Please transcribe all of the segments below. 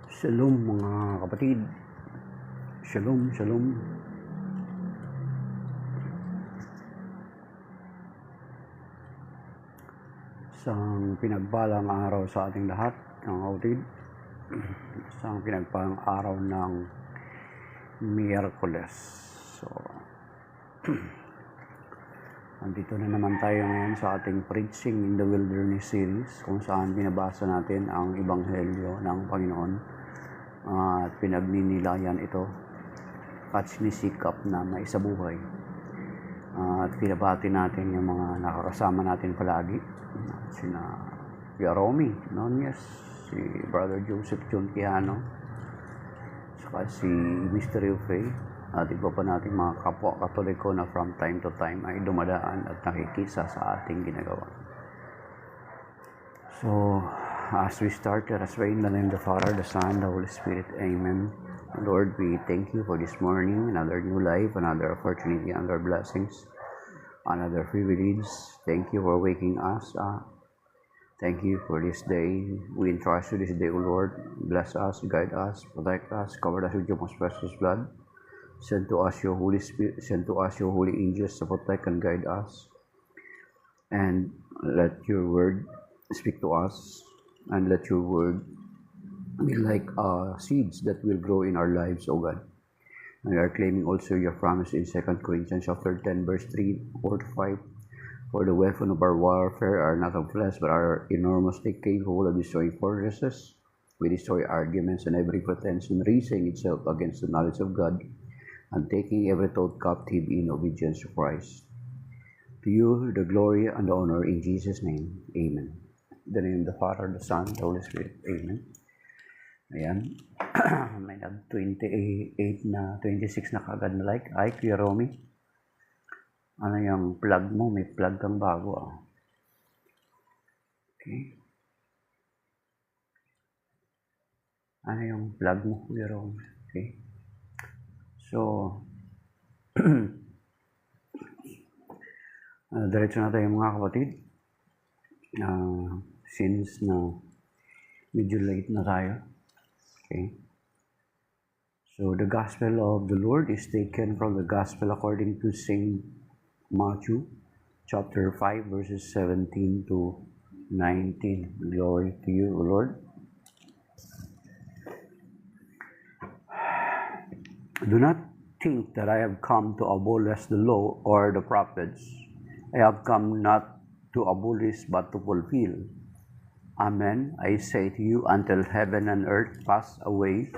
Shalom mga kapatid. Shalom, shalom. Isang pinagpalang araw sa ating lahat, mga kapatid. Isang pinagpalang araw ng Miyerkules. So, andito na naman tayo ngayon sa ating Preaching in the Wilderness series, kung saan binabasa natin ang Ebanghelyo ng Panginoon at pinagninilayan ito at sinisikap na maisabuhay. At pinabati natin yung mga nakakasama natin palagi, sina Kuya Romy Nunez, si Brother Joseph John Quijano, saka si Mystery of Faith, at iba pa nating mga kapwa Katoliko na from time to time ay dumadaan at nakikisa sa ating ginagawa. So, as we start, let us pray in the name of the Father, the Son, the Holy Spirit. Amen. Lord, we thank you for this morning, another new life, another opportunity, another blessings, another privilege. Thank you for waking us up. Thank you for this day. We entrust you this day, O Lord. Bless us, guide us, protect us, cover us with your most precious blood. Send to us your Holy Spirit, send to us your holy angels to protect and guide us. And let your word speak to us, and let your word be like seeds that will grow in our lives, O God. And we are claiming also your promise in 2 Corinthians chapter 10, verse 3, 4 to 5. For the weapon of our warfare are not of flesh, but are enormously capable of destroying fortresses. We destroy arguments and every pretension raising itself against the knowledge of God, and taking every thought captive in obedience to Christ. To you the glory and the honor in Jesus' name. Amen. In the name of the Father, the Son, the Holy Spirit. Amen. Ayan. May nag-28 na, 26 na kagad na like. Ay, Kuya Romy. Ano yung plug mo? May plug kang bago ah. Okay. Ano yung plug mo, Kuya Romy? Okay. So, diretso na tayo mga kapatid. Since na medyo late na tayo. Okay. So, the Gospel of the Lord is taken from the Gospel according to St. Matthew, chapter 5, verses 17 to 19. Glory to you, O Lord. Do not think that I have come to abolish the law or the prophets. I have come not to abolish but to fulfill. Amen. I say to you, until heaven and earth pass away,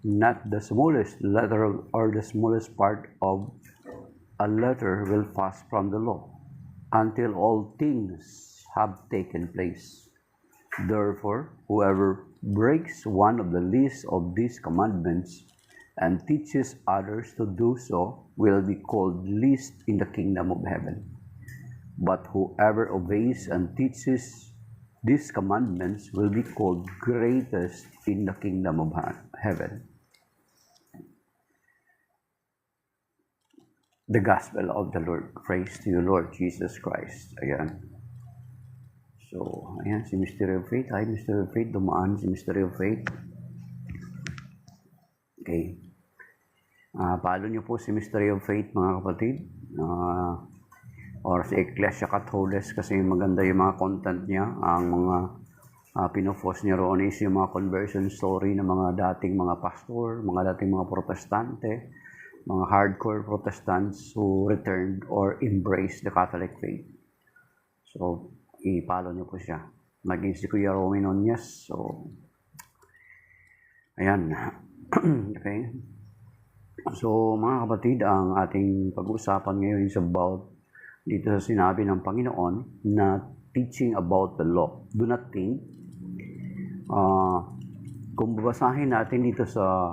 not the smallest letter or the smallest part of a letter will pass from the law, until all things have taken place. Therefore, whoever breaks one of the least of these commandments and teaches others to do so will be called least in the kingdom of heaven. But whoever obeys and teaches these commandments will be called greatest in the kingdom of heaven. The Gospel of the Lord. Praise to you, Lord Jesus Christ. Ayan. So, ayan, si Mystery of Faith. Hi, Mystery of Faith. Dumaan si Mystery of Faith. Okay. Follow niyo po si Mystery of Faith, mga kapatid. Or si Ecclesia Catholicos, kasi maganda yung mga content niya. Ang mga pinopost niya roon is yung mga conversion story ng mga dating mga pastor, mga dating mga protestante, mga hardcore Protestants who returned or embraced the Catholic faith. So, i-follow niyo po siya. Maging si Kuya Romy Nunez. So, ayan. Okay. So, mga kapatid, ang ating pag-uusapan ngayon is about dito sa sinabi ng Panginoon na teaching about the law. Do not think. Kung babasahin natin dito sa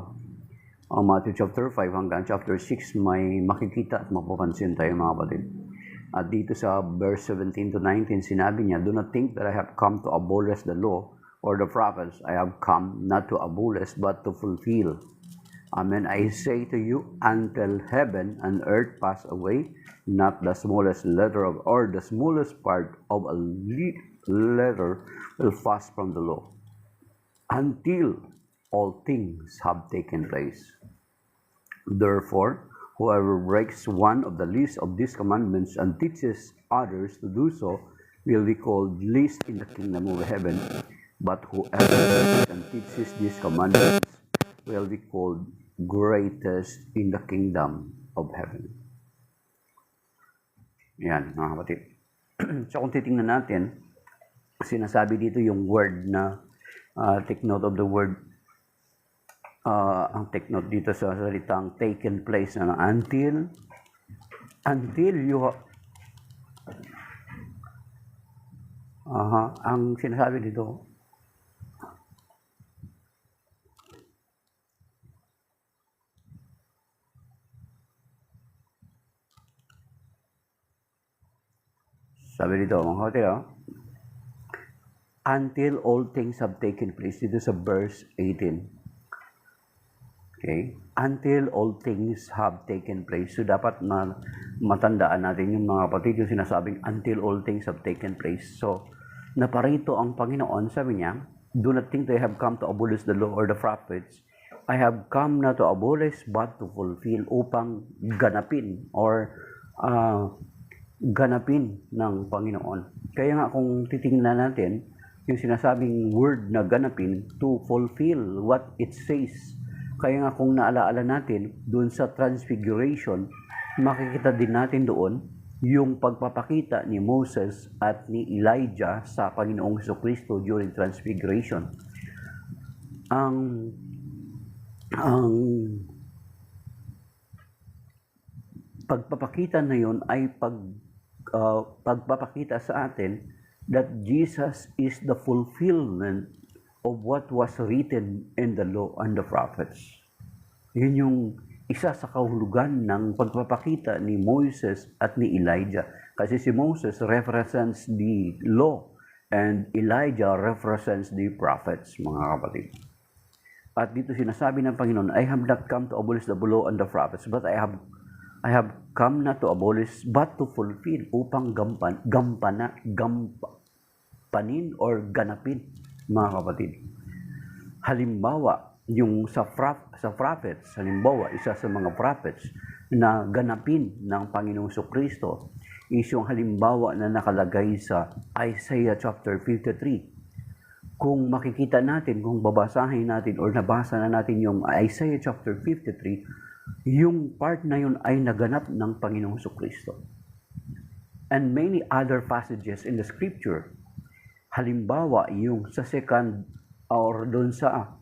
Matthew chapter 5 hanggang chapter 6, may makikita at mapapansin tayo, mga kapatid. At dito sa verse 17 to 19, sinabi niya, do not think that I have come to abolish the law or the prophets. I have come not to abolish but to fulfill. Amen. I say to you, until heaven and earth pass away, not the smallest letter or the smallest part of a letter will pass from the law, until all things have taken place. Therefore, whoever breaks one of the least of these commandments and teaches others to do so will be called least in the kingdom of heaven. But whoever breaks and teaches these commandments will be called greatest in the kingdom of heaven. Yan, mga kapatid. So kung titingnan natin, sinasabi dito yung word na take note of the word, ang take note dito sa salitang taken place na until you ang sinasabi dito, sabi dito mga kapatid, until all things have taken place. Dito sa verse 18. Okay? Until all things have taken place. So, dapat matandaan natin yung mga kapatid, yung sinasabing until all things have taken place. So, naparito ang Panginoon, sabi niya, do not think they have come to abolish the law or the prophets. I have come not to abolish but to fulfill, upang ganapin or ganapin ng Panginoon. Kaya nga kung titingnan natin, yung sinasabing word na ganapin, to fulfill what it says. Kaya nga kung naalaala natin, doon sa transfiguration, makikita din natin doon yung pagpapakita ni Moses at ni Elijah sa Panginoong Jesucristo during transfiguration. Ang pagpapakita na yun ay pagpapakita sa atin that Jesus is the fulfillment of what was written in the law and the prophets. Yun yung isa sa kahulugan ng pagpapakita ni Moses at ni Elijah. Kasi si Moses represents the law and Elijah represents the prophets, mga kapatid. At dito sinasabi ng Panginoon, I have not come to abolish the law and the prophets, but I have come not to abolish, but to fulfill, upang gampanin or ganapin, mga kapatid. Halimbawa, yung sa prophets, halimbawa, isa sa mga prophets na ganapin ng Panginoong Jesucristo is yung halimbawa na nakalagay sa Isaiah chapter 53. Kung makikita natin, kung babasahin natin or nabasa na natin yung Isaiah chapter 53, yung part na yun ay naganap ng Panginoong Jesucristo. And many other passages in the scripture. Halimbawa, yung sa second or doon sa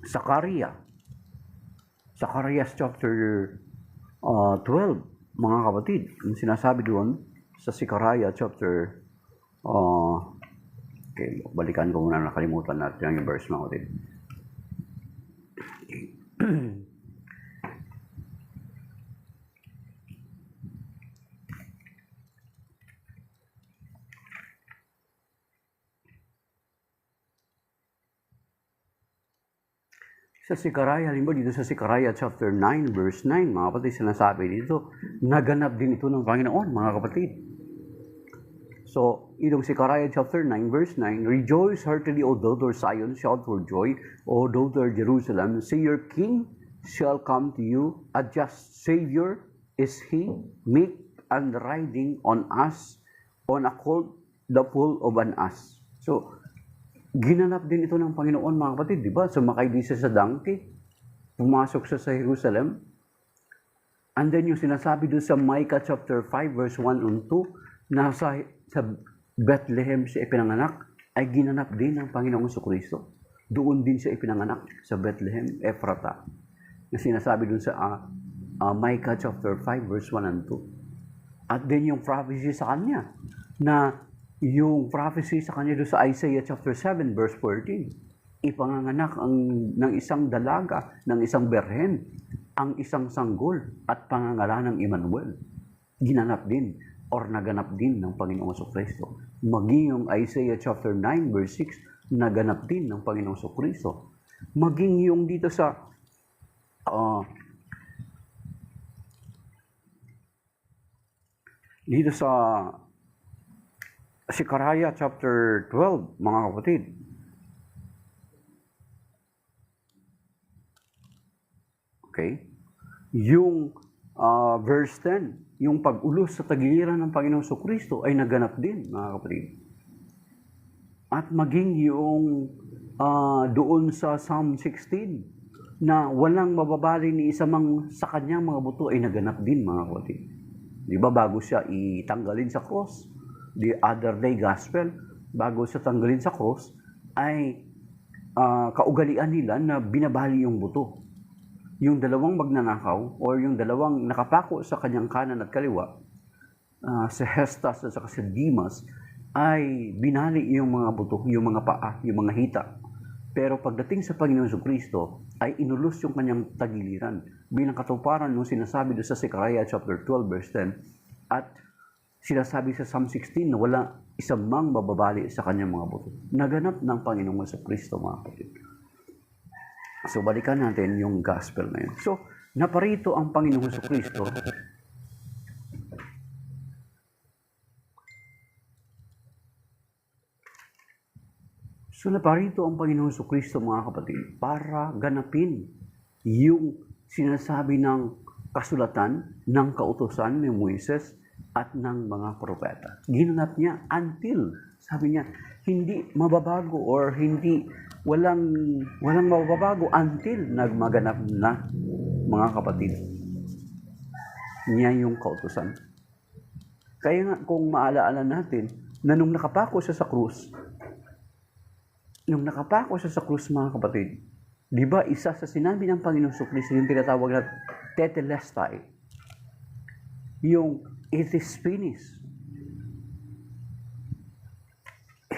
Zacharias chapter 12, mga kapatid. Yung sinasabi doon sa Zechariah chapter okay, balikan ko muna, nakalimutan natin yung verse, mga kapatid. Sa Zechariah, halimbawa dito sa Zechariah chapter 9, verse 9, mga kapatid, sinasabi dito, naganap din ito ng Panginoon, mga kapatid. So, itong Zechariah chapter 9, verse 9, rejoice heartily, O daughter Zion, shout for joy, O daughter Jerusalem, say your king shall come to you, a just Savior is he, meek and riding on us, on a colt, the foal of an ass. So, ginanap din ito ng Panginoon, mga kapatid, di ba? Sumakay din siya sa donkey, pumasok siya sa Jerusalem. And then yung sinasabi doon sa Micah chapter 5, verse 1 and 2, na sa Bethlehem siya ipinanganak, ay ginanap din ng Panginoong Jesucristo. Doon din siya ipinanganak sa Bethlehem, Ephrata, na sinasabi doon sa Micah chapter 5, verse 1 and 2. At din yung prophecy sa kanya, na yung prophecy sa kanya doon sa Isaiah chapter 7, verse 14, ipanganganak ng isang dalaga, ng isang berhen, ang isang sanggol, at pangangalan ng Emmanuel. Ginanap din, or naganap din ng Panginoong Jesucristo. Maging yung Isaiah chapter 9, verse 6, naganap din ng Panginoong Jesucristo. Maging yung dito sa Zechariah chapter 12, mga kapatid. Okay? Yung verse 10, yung pag-ulos sa tagiliran ng Panginoong Kristo ay naganap din, mga kapatid. At maging yung doon sa Psalm 16, na walang mababali ni isa mang sa kanyang mga buto ay naganap din, mga kapatid. Di ba, bago siya itanggalin sa cross, the other day gospel, bago siya tanggalin sa cross, ay kaugalian nila na binabali yung buto. Yung dalawang magnanakaw or yung dalawang nakapako sa kanyang kanan at kaliwa, si Hestas at si Dimas, ay binali yung mga buto, yung mga paa, yung mga hita. Pero pagdating sa Panginoon Kristo, ay inulos yung kanyang tagiliran bilang katuparan nung sinasabi doon sa Zechariah chapter 12 verse 10 at sinasabi sa Psalm 16 na wala isang mang mababali sa kanyang mga buto. Naganap ng Panginoon Kristo, mga kapatid. So, balikan natin yung gospel na yun. So, naparito ang Panginoong Kristo. So, naparito ang Panginoong Kristo, mga kapatid, para ganapin yung sinasabi ng kasulatan ng kautusan ni Moises at ng mga propeta. Ginanap niya until, sabi niya, hindi mababago or hindi walang mababago until nagmaganap na, mga kapatid, niya yung kautusan. Kaya nga kung maalaala natin na nung nakapako siya sa krus, mga kapatid, di ba isa sa sinabi ng Panginoong Kristo yung tinatawag na tetelestai, yung it is finished.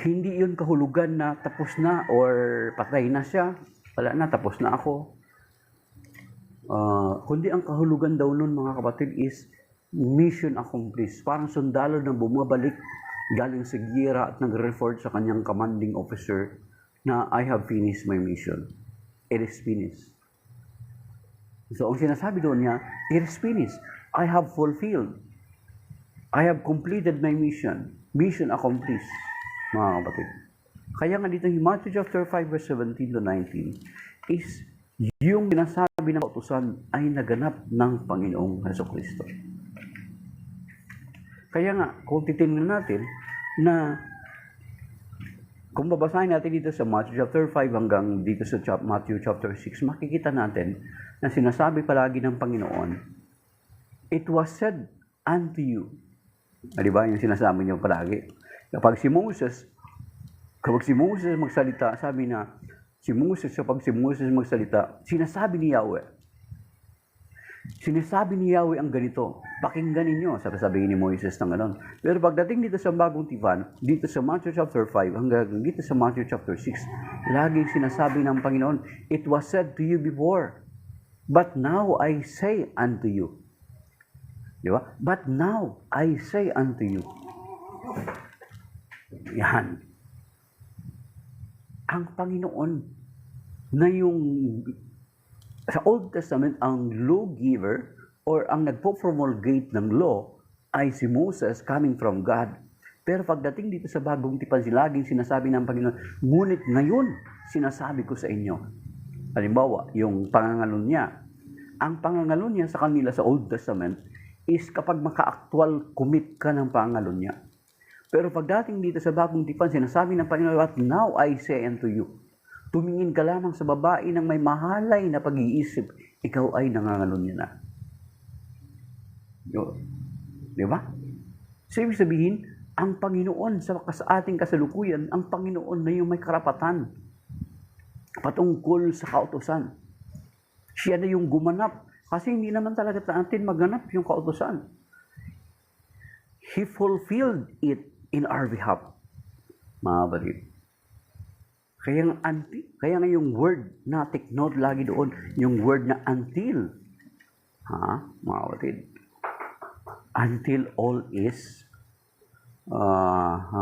Hindi yun kahulugan na tapos na or patay na siya, wala na, tapos na ako. Kundi ang kahulugan daw nun, mga kapatid, is mission accomplished. Parang sundalo na bumabalik galing sa gira at nag-report sa kanyang commanding officer na I have finished my mission. It is finished. So, ang sinasabi doon niya, it is finished. I have fulfilled. I have completed my mission. Mission accomplished, mga kapatid. Kaya nga dito yung Matthew chapter 5 verse 17 to 19 is yung sinasabi ng kautusan ay naganap ng Panginoong Jesucristo. Kaya nga, kung titingnan natin na kung babasahin natin dito sa Matthew chapter 5 hanggang dito sa Matthew chapter 6, makikita natin na sinasabi palagi ng Panginoon, it was said unto you. Diba? Yung sinasabi niyo palagi. Kapag si Moses magsalita, sabi na, kapag si Moses magsalita, sinasabi ni Yahweh ang ganito, pakinggan ninyo, sabihin ni Moises ng ganon. Pero pagdating dito sa bagong tipan, dito sa Matthew chapter 5, hanggang dito sa Matthew chapter 6, laging sinasabi ng Panginoon, it was said to you before, but now I say unto you. Di ba? But now I say unto you. Yan. Ang Panginoon na yung sa Old Testament, ang lawgiver or ang nagpo-promulgate ng law ay si Moses coming from God. Pero pagdating dito sa bagong tipan, laging sinasabi ng Panginoon, ngunit ngayon, sinasabi ko sa inyo. Halimbawa, yung pangangalon niya. Ang pangangalon niya sa kanila sa Old Testament is kapag maka-actual commit ka ng pangangalon niya. Pero pagdating dito sa bagong tipan, sinasabi ng Panginoon, what now I say unto you, tumingin ka lamang sa babae ng may mahalay na pag-iisip, ikaw ay nangangalon niya na. Di ba? So, ibig sabihin, ang Panginoon sa ating kasalukuyan, ang Panginoon na yung may karapatan patungkol sa kautusan. Siya na yung gumanap. Kasi hindi naman talaga natin maganap yung kautusan. He fulfilled it in our behalf. Mga batid. Kaya nga yung word na take note lagi doon, yung word na until. Mga batid. Until all is.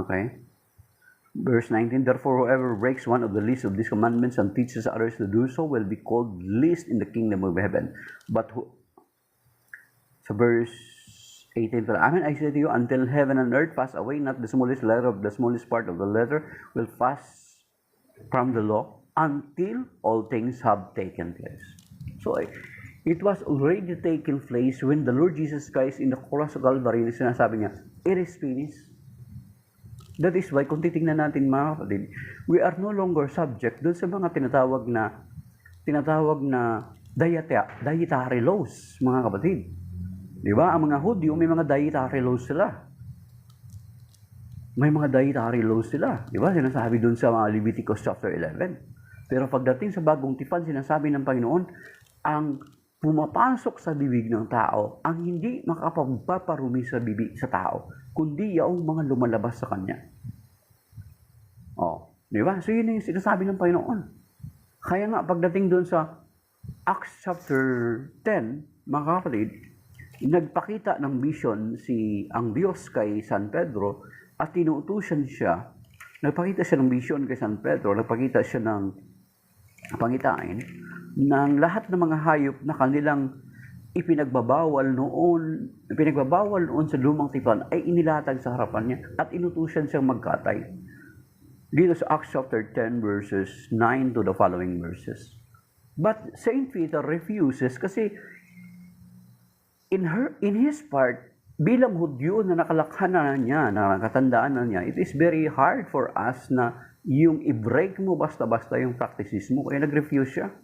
Okay. Verse 19, therefore whoever breaks one of the least of these commandments and teaches others to do so will be called least in the kingdom of heaven. But sa verse 18 to Amen, I say to you, until heaven and earth pass away, not the smallest letter of the smallest part of the letter will pass from the law until all things have taken place. So, it was already taken place when the Lord Jesus Christ in the cross of Calvary, sinasabi niya, it is finished. That is why, kung titingnan natin mga kapatid, we are no longer subject doon sa mga tinatawag na dietary laws, mga kapatid. Di ba? Ang mga Hudyo, may mga dietary laws sila. May mga dietary laws sila. Di ba? Sinasabi doon sa mga Leviticus chapter 11. Pero pagdating sa bagong tipan, sinasabi ng Panginoon, ang pumapasok sa bibig ng tao, ang hindi makapagpaparumi sa bibig sa tao, kundi yung mga lumalabas sa kanya. Di ba? So yun yung sinasabi ng Panginoon. Kaya nga, pagdating doon sa Acts chapter 10, mga kapatid, nagpakita ng vision ang Diyos kay San Pedro at tinuutusan siya. Nagpakita siya ng vision kay San Pedro, nagpakita siya ng pangitain ng lahat ng mga hayop na kanilang ipinagbabawal noon sa lumang tipan ay inilatag sa harapan niya at inutusan siyang magkatay. Dito sa Acts chapter 10 verses 9 to the following verses. But Saint Peter refuses kasi in his part, bilang Hudyo na nakalakhan na niya, na nakatandaan na niya, it is very hard for us na yung i-break mo basta-basta yung practices mo. Kaya nag-refuse siya.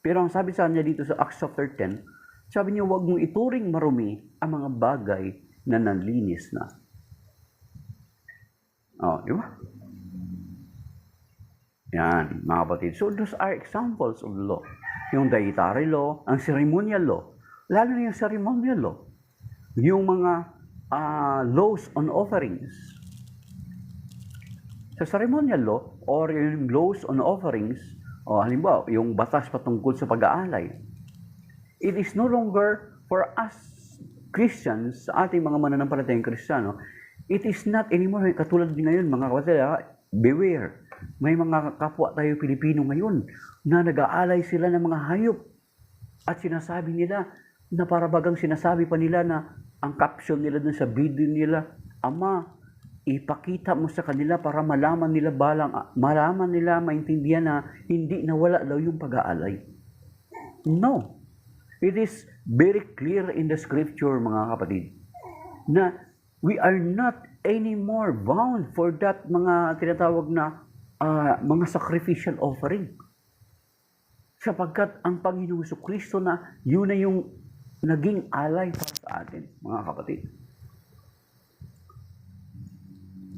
Pero ang sabi sa kanya dito sa Acts chapter 10, sabi niya, huwag mong ituring marumi ang mga bagay na nanlinis na. Di ba? Yan, mga kapatid. So, those are examples of law. Yung dietary law, ang ceremonial law. Lalo na yung ceremonial law. Yung mga laws on offerings. Sa ceremonial law, or yung laws on offerings, halimbawa, yung batas patungkol sa pag-aalay, it is no longer for us Christians, sa ating mga mananampalatayang Kristiyano, it is not anymore, katulad din ngayon, mga kapatid, beware. May mga kapwa tayo Pilipino ngayon na nag-aalay sila ng mga hayop at sinasabi nila na parabagang sinasabi pa nila na ang caption nila dun sa video nila, Ama, ipakita mo sa kanila para malaman nila maintindihan na hindi nawala daw yung pag-aalay. No. It is very clear in the scripture, mga kapatid, na we are not anymore bound for that mga tinatawag na mga sacrificial offering. Sapagkat ang Panginoong Kristo na yun na yung naging alay para sa atin, mga kapatid.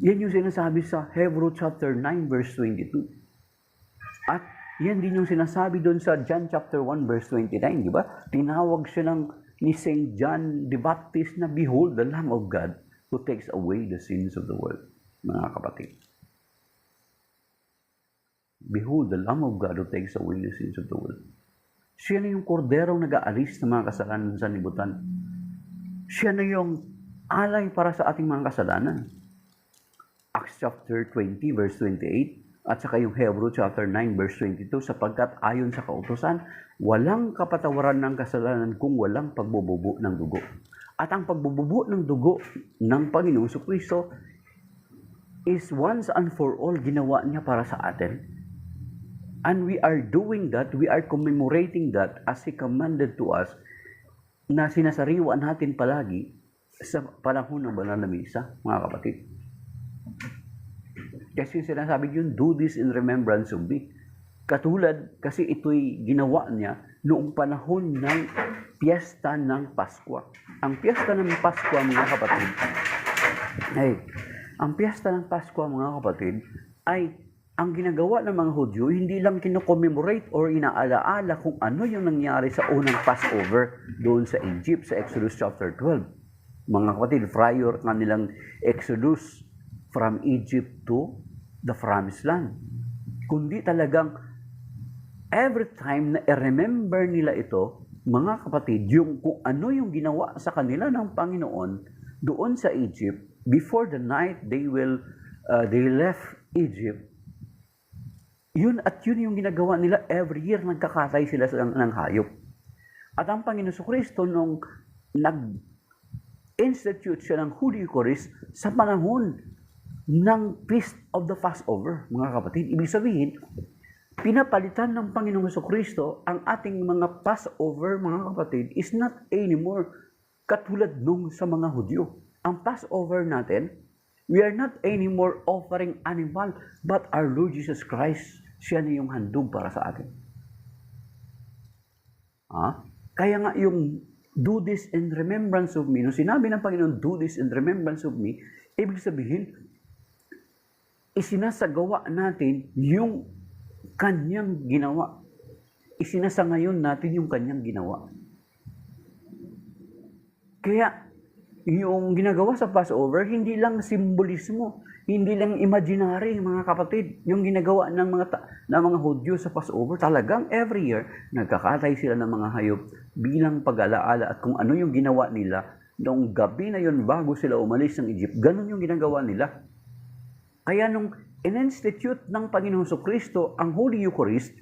Yan yung sinasabi sa Hebrew chapter 9 verse 22. At yan din yung sinasabi doon sa John chapter 1 verse 29, di ba? Tinawag siya ni Saint John the Baptist na, Behold the Lamb of God who takes away the sins of the world, mga kapatid. Behold the Lamb of God who takes away the sins of the world. Siya na yung korderong nag-aalis ng mga kasalanan sa libutan. Siya na yung alay para sa ating mga kasalanan. Acts chapter 20 verse 28 at saka yung Hebrew chapter 9 verse 22, sapagkat ayon sa kautusan, walang kapatawaran ng kasalanan kung walang pagbububo ng dugo. At ang pagbububo ng dugo ng Panginoong Kristo is once and for all ginawa niya para sa atin. And we are doing that, we are commemorating that as He commanded to us, na sinasariwan natin palagi sa panahon ng banal na misa, mga kapatid. Kasi sinasabi yun, do this in remembrance of me. Katulad, kasi ito'y ginawa niya noong panahon ng piyesta ng Paskwa. Ang piyesta ng Paskwa, mga kapatid, ay ang ginagawa ng mga Hudyo, hindi lang kino-commemorate or inaalaala kung ano yung nangyari sa unang Passover doon sa Egypt, sa Exodus chapter 12. Mga kapatid, prior kanilang Exodus from Egypt to the Promised Land. Kundi talagang every time na i-remember nila ito, mga kapatid, yung kung ano yung ginawa sa kanila ng Panginoon doon sa Egypt, before the night they left Egypt, yun yung ginagawa nila every year, nagkakatay sila ng hayop. At ang Panginoon Kristo nung nag-institute siya ng Holy Eucharist sa panahon ng Feast of the Passover, mga kapatid. Ibig sabihin, pinapalitan ng Panginoong Jesucristo ang ating mga Passover, mga kapatid, is not anymore katulad nung sa mga Hudyo. Ang Passover natin, we are not anymore offering animal, but our Lord Jesus Christ, siya na yung handog para sa atin. Kaya nga yung do this in remembrance of me, nung sinabi ng Panginoon, do this in remembrance of me, ibig sabihin, isinasagawa natin yung kanyang ginawa. Isinasangayon natin yung kanyang ginawa. Kaya, yung ginagawa sa Passover, hindi lang simbolismo, hindi lang imaginary, mga kapatid. Yung ginagawa ng mga Hudyo sa Passover, talagang every year, nagkakatay sila ng mga hayop bilang pag-alaala at kung ano yung ginawa nila noong gabi na yun bago sila umalis ng Egypt. Ganun yung ginagawa nila. Kaya nung in-institute ng Panginoong Jesucristo ang Holy Eucharist,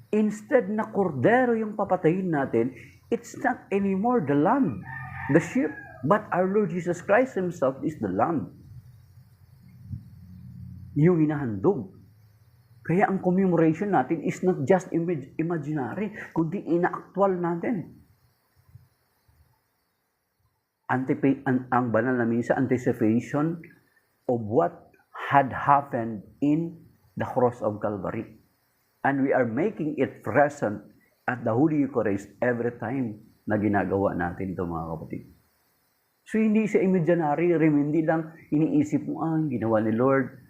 instead na kordero yung papatayin natin, it's not anymore the lamb, the sheep, but our Lord Jesus Christ Himself is the lamb. Yung hinahandog. Kaya ang commemoration natin is not just imaginary, kundi ina-actual natin. Ang banal na misa, anticipation of what had happened in the cross of Calvary. And we are making it present at the Holy Eucharist every time na ginagawa natin ito, mga kapatid. So hindi siya imaginary, hindi lang iniisip mo, ginawa ni Lord.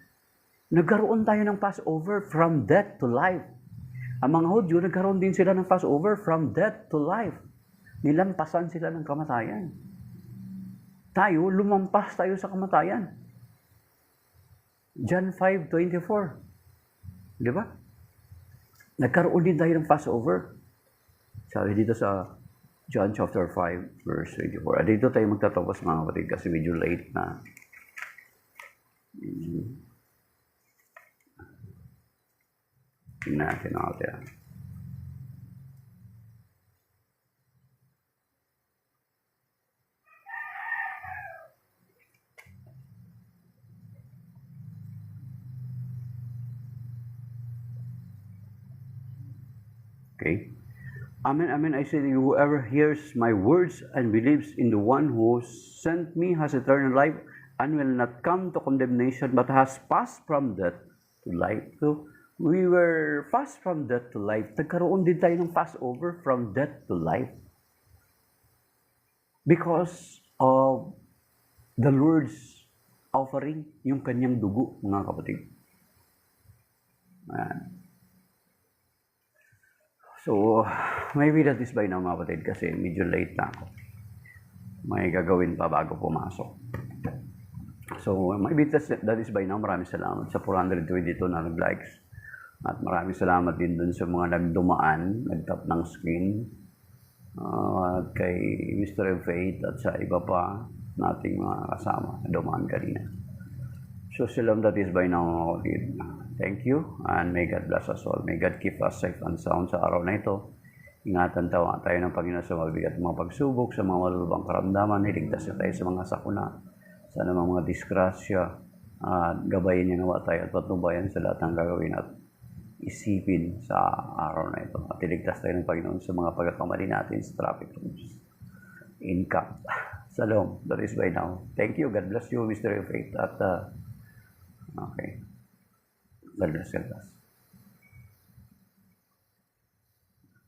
Nagkaroon tayo ng Passover from death to life. Ang mga Hudyo, nagkaroon din sila ng Passover from death to life. Nilampasan sila ng kamatayan. Tayo, lumampas tayo sa kamatayan. John 5:24. Di ba? Nagkaroon din tayo ng Passover. Sabi dito sa John chapter 5, verse 24. At dito tayo magtatapos, mga kapatid, kasi medyo late na. Tingnan natin ang atin. Okay. Amen, amen, I say to you, whoever hears my words and believes in the one who sent me has eternal life and will not come to condemnation, but has passed from death to life. So, we were passed from death to life. Nagkaroon din tayo ng Passover from death to life. Because of the Lord's offering, yung kanyang dugo, mga kapatid. Ayan. So, maybe that is by now, mga kapatid, kasi medyo late na ako. May gagawin pa bago pumasok. So, maybe that is by now. Maraming salamat sa 422 na nag-likes. At maraming salamat din dun sa mga nagdumaan, nag-tap ng screen. At kay Mr. Faith at sa iba pa nating mga kasama na dumaan kanina. So, salam, that is by now, mga kapatid. Thank you, and may God bless us all. May God keep us safe and sound sa araw na ito. Ingatan tayo ng Panginoon sa mabigat mga pagsubok, sa mga malulubang karamdaman. Iligtas niya tayo sa mga sakuna, sa namang mga disgrasya. At gabayin niya nawa tayo at patnubayan sa lahat ng gagawin at isipin sa araw na ito. At iligtas tayo ng Panginoon sa mga pagkakamali natin sa traffic rules. In camp. Salom, that is by now. Thank you. God bless you, Mr. Faith. At, okay. God bless.